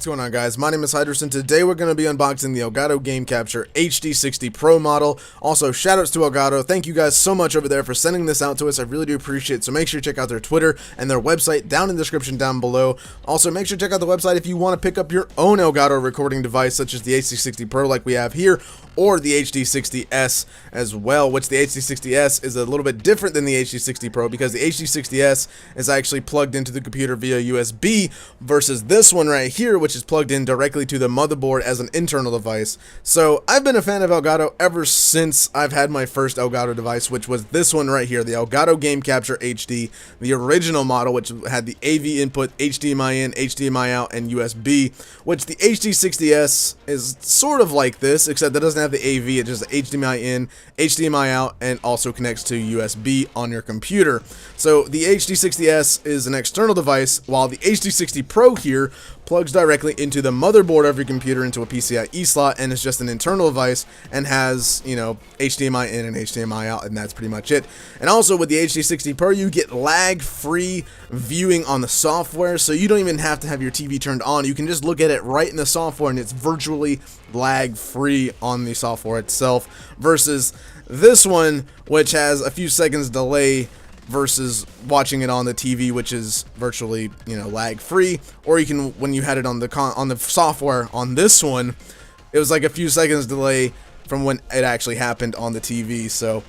What's going on, guys? My name is Hydros, and today we're going to be unboxing the Elgato Game Capture HD60 Pro model. Also, shoutouts to Elgato. Thank you guys so much over there for sending this out to us. I really do appreciate it. So make sure to check out their Twitter and their website down in the description down below. Also, make sure to check out the website if you want to pick up your own Elgato recording device, such as the HD60 Pro like we have here, or the HD60S as well, which the HD60S is a little bit different than the HD60 Pro because the HD60S is actually plugged into the computer via USB versus this one right here, which is plugged in directly to the motherboard as an internal device. So I've been a fan of Elgato ever since I've had my first Elgato device, which was this one right here, the Elgato Game Capture HD, the original model, which had the AV input, HDMI in, HDMI out, and USB, which the HD60S is sort of like this, except that doesn't have the AV, it's just HDMI in, HDMI out, and also connects to USB on your computer. So the HD60S is an external device, while the HD60 Pro here plugs directly into the motherboard of your computer into a PCIe slot, and it's just an internal device and has, you know, HDMI in and HDMI out, and that's pretty much it. And also with the HD60 Pro, you get lag-free viewing on the software, so you don't even have to have your TV turned on. You can just look at it right in the software, and it's virtually lag-free on the software itself, versus this one, which has a few seconds delay versus watching it on the TV, which is virtually, you know, lag-free. Or you can, when you had it on the software on this one, it was like a few seconds delay from when it actually happened on the TV. So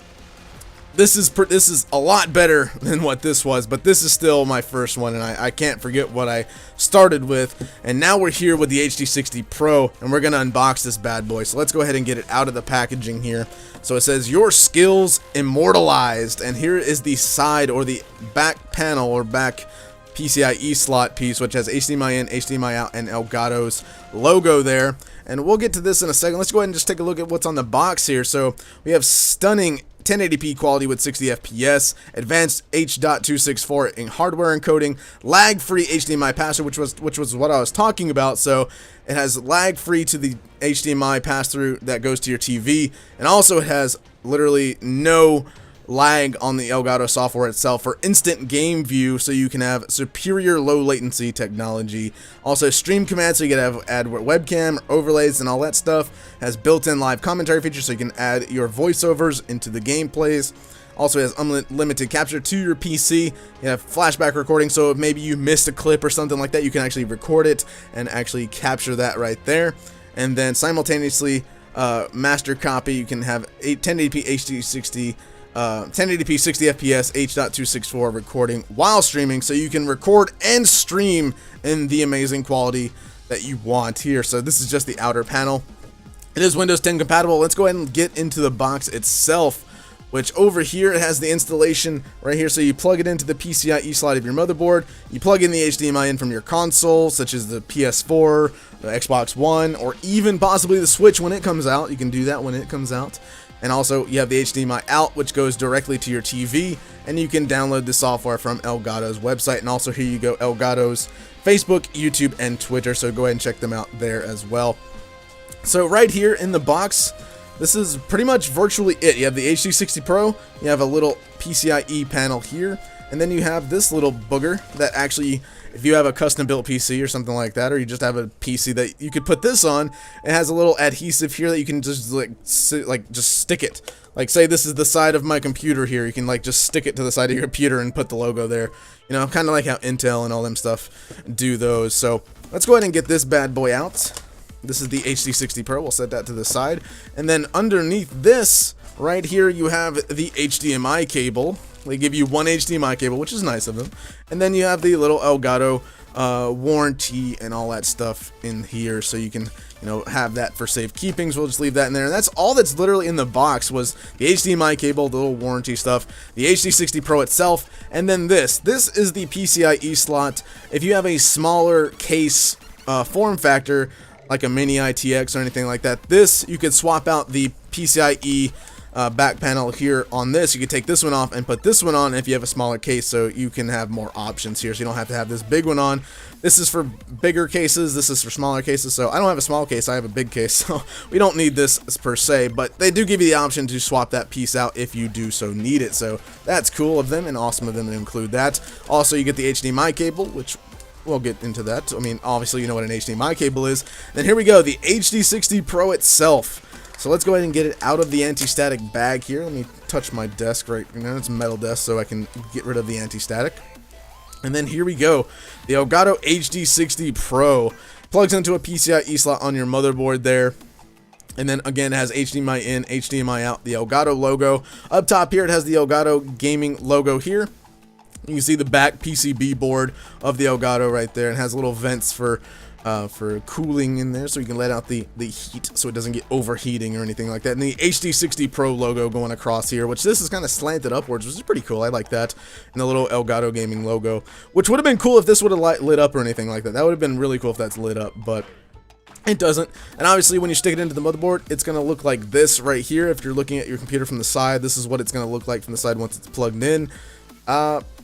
this is a lot better than what this was, but this is still my first one, and I can't forget what I started with. And now we're here with the HD60 Pro, and we're gonna unbox this bad boy. So let's go ahead and get it out of the packaging here. So it says, "Your skills immortalized," and here is the side or the back panel or back PCIe slot piece, which has HDMI in, HDMI out, and Elgato's logo there. And we'll get to this in a second. Let's go ahead and just take a look at what's on the box here. So we have stunning 1080p quality with 60 FPS, advanced H.264 in hardware encoding, lag-free HDMI pass-through, which was what I was talking about. So it has lag-free to the HDMI pass-through that goes to your TV, and also it has literally no lag on the Elgato software itself for instant game view, so you can have superior low latency technology. Also stream commands, so you can add webcam, overlays, and all that stuff. Has built-in live commentary features, so you can add your voiceovers into the gameplays. Also has unlimited capture to your PC. You have flashback recording, so if maybe you missed a clip or something like that, you can actually record it and actually capture that right there. And then simultaneously master copy, you can have 1080p HD60 1080p 60 FPS H.264 recording while streaming, so you can record and stream in the amazing quality that you want here. So this is just the outer panel. It is Windows 10 compatible. Let's go ahead and get into the box itself, which over here it has the installation right here. So you plug it into the PCIe slot of your motherboard, you plug in the HDMI in from your console, such as the PS4, the Xbox One, or even possibly the Switch when it comes out. You can do that when it comes out. And also you have the HDMI out, which goes directly to your TV, and you can download the software from Elgato's website. And also here you go, Elgato's Facebook, YouTube, and Twitter, so go ahead and check them out there as well. So right here in the box, this is pretty much virtually it. You have the HD60 Pro, you have a little PCIe panel here, and then you have this little booger that actually, if you have a custom built PC or something like that, or you just have a PC that you could put this on, it has a little adhesive here that you can just just stick it. Like, say this is the side of my computer here, you can like just stick it to the side of your computer and put the logo there. You know, kind of like how Intel and all them stuff do those. So let's go ahead and get this bad boy out. This is the HD60 Pro. We'll set that to the side. And then underneath this, right here, you have the HDMI cable. They give you one HDMI cable, which is nice of them. And then you have the little Elgato warranty and all that stuff in here, so you can, you know, have that for safekeeping. So we'll just leave that in there. And that's all that's literally in the box, was the HDMI cable, the little warranty stuff, the HD60 Pro itself, and then this. This is the PCIe slot. If you have a smaller case form factor, like a mini ITX or anything like that, this, you could swap out the PCIe back panel here on this. You could take this one off and put this one on if you have a smaller case, so you can have more options here, so you don't have to have this big one on. This is for bigger cases, this is for smaller cases. So I don't have a small case, I have a big case, so we don't need this per se, but they do give you the option to swap that piece out if you do so need it. So that's cool of them and awesome of them to include that. Also, you get the HDMI cable, which we'll get into that. I mean, obviously you know what an HDMI cable is. Then here we go, the HD60 Pro itself. So let's go ahead and get it out of the anti-static bag here. Let me touch my desk right now. It's a metal desk, so I can get rid of the anti-static. And then here we go, the Elgato HD60 Pro. Plugs into a PCIe slot on your motherboard there. And then again, it has HDMI in, HDMI out, the Elgato logo. Up top here, it has the Elgato gaming logo here. You can see the back PCB board of the Elgato right there. It has little vents for cooling in there, so you can let out the heat so it doesn't get overheating or anything like that. And the HD60 Pro logo going across here, which this is kind of slanted upwards, which is pretty cool. I like that. And the little Elgato gaming logo, which would have been cool if this would have lit up or anything like that. That would have been really cool if that's lit up, but it doesn't. And obviously when you stick it into the motherboard, it's going to look like this right here. If you're looking at your computer from the side, this is what it's going to look like from the side once it's plugged in.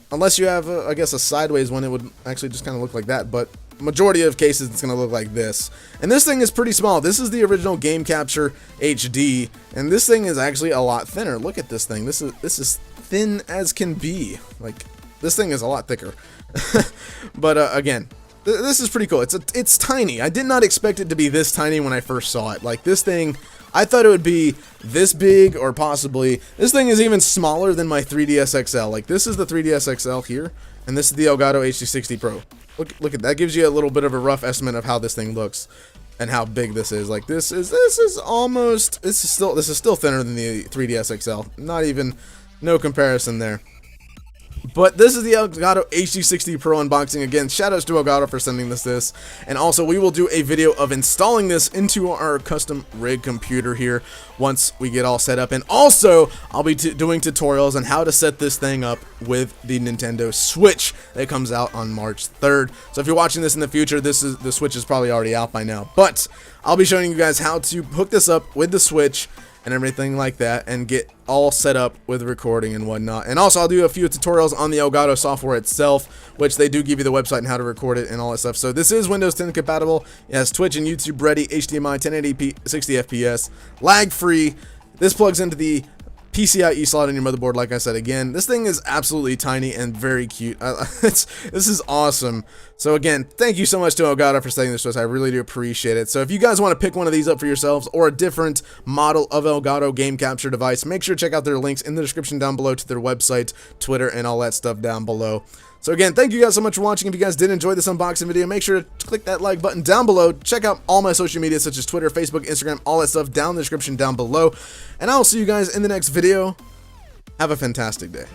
Unless you have, I guess, a sideways one, it would actually just kind of look like that. But majority of cases, it's going to look like this. And this thing is pretty small. This is the original Game Capture HD, and this thing is actually a lot thinner. Look at this thing. This is thin as can be. Like, this thing is a lot thicker. But again, this is pretty cool. It's tiny. I did not expect it to be this tiny when I first saw it. Like, this thing, I thought it would be this big, or possibly, this thing is even smaller than my 3DS XL. Like, this is the 3DS XL here, and this is the Elgato HD60 Pro. Look at that. Gives you a little bit of a rough estimate of how this thing looks and how big this is. Like, this is still thinner than the 3DS XL. Not even, no comparison there. But this is the Elgato HD60 Pro unboxing. Again, shoutouts to Elgato for sending this. And also, we will do a video of installing this into our custom rig computer here once we get all set up. And also, I'll be doing tutorials on how to set this thing up with the Nintendo Switch that comes out on March 3rd. So if you're watching this in the future, the Switch is probably already out by now. But I'll be showing you guys how to hook this up with the Switch and everything like that, and get all set up with recording and whatnot. And also, I'll do a few tutorials on the Elgato software itself, which they do give you the website and how to record it and all that stuff. So this is Windows 10 compatible. It has Twitch and YouTube ready, HDMI, 1080p, 60 FPS, lag free. This plugs into the PCIe slot in your motherboard. Like I said, again, this thing is absolutely tiny and very cute. This is awesome. So again, thank you so much to Elgato for sending this to us. I really do appreciate it. So if you guys want to pick one of these up for yourselves, or a different model of Elgato game capture device, make sure to check out their links in the description down below to their website, Twitter, and all that stuff down below. So again, thank you guys so much for watching. If you guys did enjoy this unboxing video, make sure to click that like button down below. Check out all my social media, such as Twitter, Facebook, Instagram, all that stuff down in the description down below. And I will see you guys in the next video. Have a fantastic day.